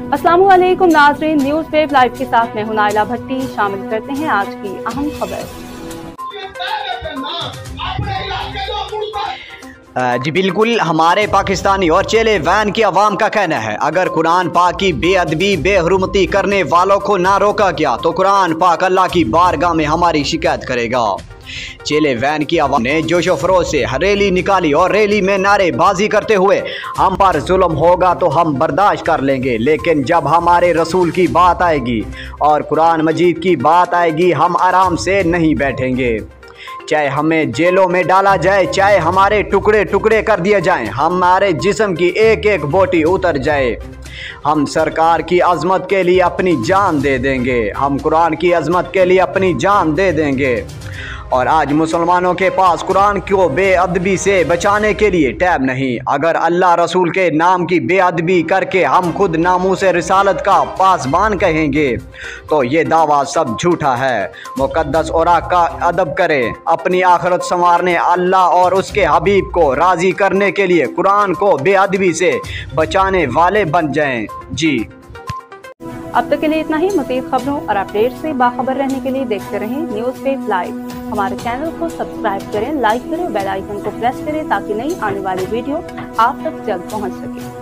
अस्सलामुअलैकुम नाज़रीन, news web live के साथ मैं हूं नाइला भट्टी। शामिल करते हैं आज की अहम खबर। जी बिल्कुल, हमारे पाकिस्तानी और चेले वैन की आवाम का कहना है, अगर कुरान पाक की बेअदबी बेहुरमती करने वालों को ना रोका गया तो कुरान पाक अल्लाह की बारगाह में हमारी शिकायत करेगा। चेले वैन की आवाम ने जोशो फरोज से रैली निकाली और रैली में नारेबाजी करते हुए हम पर जुल्म होगा तो हम बर्दाश्त कर लेंगे, लेकिन जब हमारे रसूल की बात आएगी और कुरान मजीद की बात आएगी हम आराम से नहीं बैठेंगे। चाहे हमें जेलों में डाला जाए, चाहे हमारे टुकड़े टुकड़े कर दिए जाएं, हमारे जिस्म की एक एक बोटी उतर जाए, हम सरकार की अजमत के लिए अपनी जान दे देंगे। हम कुरान की अजमत के लिए अपनी जान दे देंगे। और आज मुसलमानों के पास कुरान को बेअदबी से बचाने के लिए टैब नहीं। अगर अल्लाह रसूल के नाम की बेअदबी करके हम खुद नामूसे रिसालत का पासबान कहेंगे तो ये दावा सब झूठा है। मुक़द्दस औराक का अदब करें, अपनी आखिरत संवारने, अल्लाह और उसके हबीब को राज़ी करने के लिए कुरान को बेअदबी से बचाने वाले बन जाएं। जी अब तक के लिए इतना ही। मज़ीद खबरों और अपडेट से बाखबर रहने के लिए देखते रहें न्यूज़ वेब लाइव। हमारे चैनल को सब्सक्राइब करें, लाइक करें, बेल आइकन को प्रेस करें ताकि नई आने वाली वीडियो आप तक जल्द पहुंच सके।